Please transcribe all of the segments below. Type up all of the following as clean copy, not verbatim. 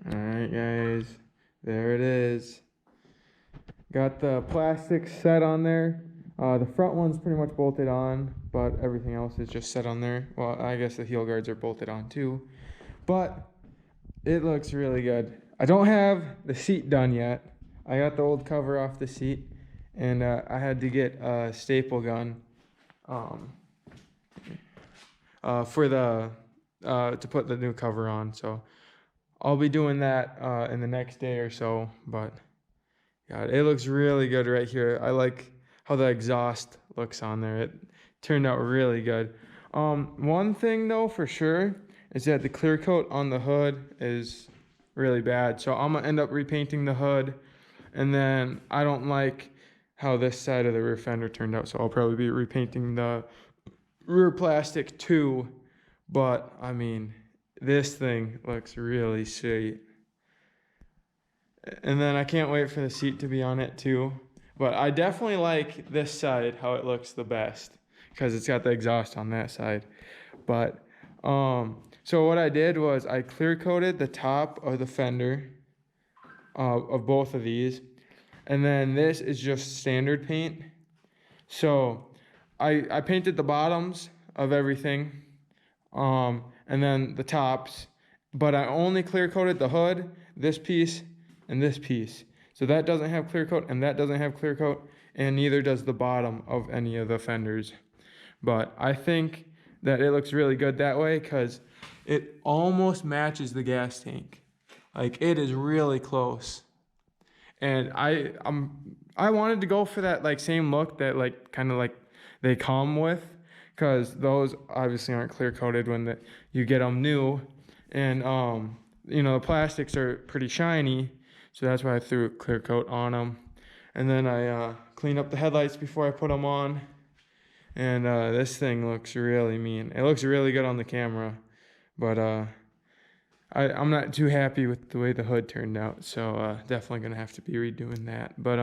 Alright guys, there it is. Got the plastic set on there. The front one's pretty much bolted on, but everything else is just set on there. Well, I guess the heel guards are bolted on too. But it looks really good. I don't have the seat done yet. I got the old cover off the seat, and I had to get a staple gun for the to put the new cover on. So I'll be doing that in the next day or so. But God, it looks really good right here. I like how the exhaust looks on there. It turned out really good. One thing though for sure is that the clear coat on the hood is really bad. So I'm gonna end up repainting the hood, and then I don't like how this side of the rear fender turned out. So I'll probably be repainting the rear plastic too. But I mean, this thing looks really sweet. And then I can't wait for the seat to be on it too. But I definitely like this side, how it looks the best, because it's got the exhaust on that side. But so what I did was I clear coated the top of the fender of both of these, and then this is just standard paint. So I painted the bottoms of everything, and then the tops, but I only clear coated the hood, this piece, and this piece. So that doesn't have clear coat, and that doesn't have clear coat, and neither does the bottom of any of the fenders. But I think that it looks really good that way because it almost matches the gas tank. Like, it is really close. And I wanted to go for that like same look that like kind of like they come with, because those obviously aren't clear coated when you get them new, and you know, the plastics are pretty shiny, so that's why I threw a clear coat on them. And then I cleaned up the headlights before I put them on, and this thing looks really mean. It looks really good on the camera, but I'm not too happy with the way the hood turned out, so definitely gonna have to be redoing that. But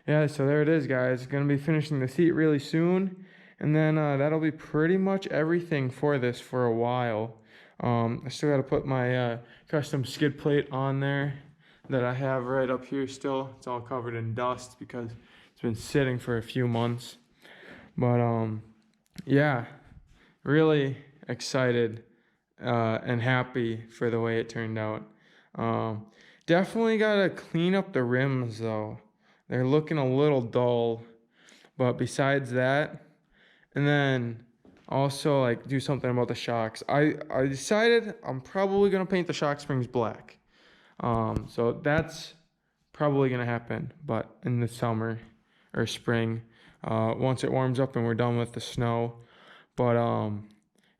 yeah, so there it is, guys. Gonna be finishing the seat really soon, and then that'll be pretty much everything for this for a while. I still gotta put my custom skid plate on there that I have right up here still. It's all covered in dust because it's been sitting for a few months. But yeah, really excited and happy for the way it turned out. Definitely gotta clean up the rims though. They're looking a little dull, but besides that, and then also like do something about the shocks. I decided I'm probably gonna paint the shock springs black. So that's probably gonna happen, but in the summer or spring, once it warms up and we're done with the snow. But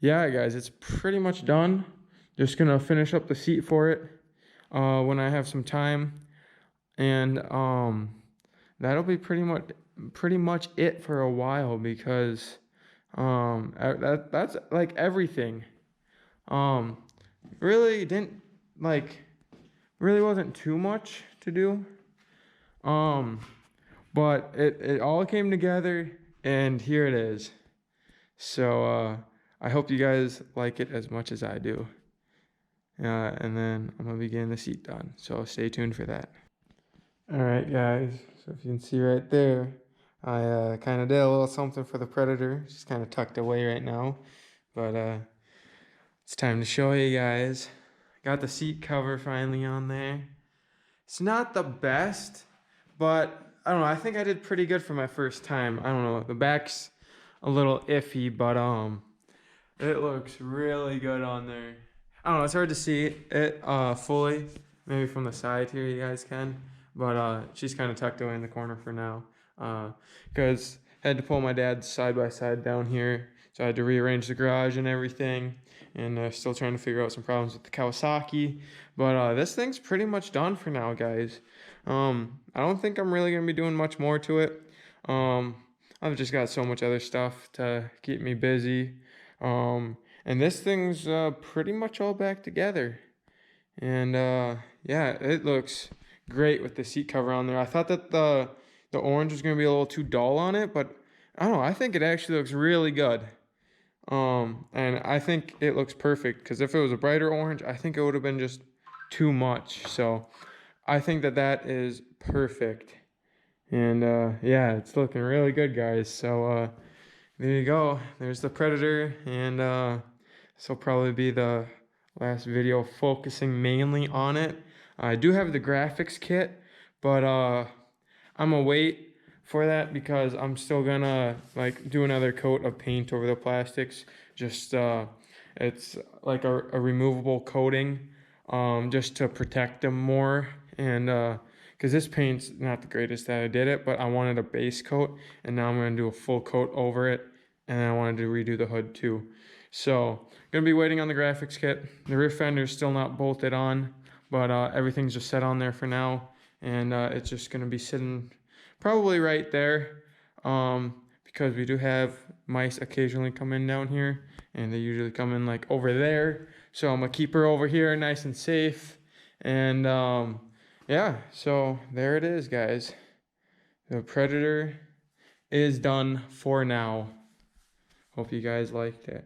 yeah, guys, it's pretty much done. Just gonna finish up the seat for it when I have some time, and that'll be pretty much it for a while, because that's like everything. Really didn't like really wasn't too much to do. But it all came together, and here it is. So I hope you guys like it as much as I do. And then I'm gonna be getting the seat done, so stay tuned for that. All right, guys. So if you can see right there, I kind of did a little something for the Predator. Just kind of tucked away right now, but it's time to show you guys. Got the seat cover finally on there. It's not the best, but I don't know. I think I did pretty good for my first time. I don't know. The back's a little iffy, but it looks really good on there. I don't know. It's hard to see it fully. Maybe from the side here you guys can, but she's kind of tucked away in the corner for now. Because I had to pull my dad's side by side down here, so I had to rearrange the garage and everything. And still trying to figure out some problems with the Kawasaki. But this thing's pretty much done for now, guys. I don't think I'm really going to be doing much more to it. I've just got so much other stuff to keep me busy. And this thing's pretty much all back together. And yeah, it looks great with the seat cover on there. I thought that the orange was going to be a little too dull on it, but I don't know. I think it actually looks really good. And I think it looks perfect, because if it was a brighter orange, I think it would have been just too much. So I think that is perfect. And yeah, it's looking really good, guys. So there you go. There's the Predator, and this will probably be the last video focusing mainly on it. I do have the graphics kit, but I'm gonna wait for that because I'm still gonna like do another coat of paint over the plastics. Just it's like a removable coating, just to protect them more, and because this paint's not the greatest that I did it, but I wanted a base coat, and now I'm gonna do a full coat over it, and I wanted to redo the hood too. So gonna be waiting on the graphics kit. The rear fender is still not bolted on, but everything's just set on there for now, and it's just gonna be sitting probably right there, because we do have mice occasionally come in down here, and they usually come in like over there. So I'm gonna keep her over here nice and safe, and yeah, so there it is, guys. The Predator is done for now. Hope you guys liked it.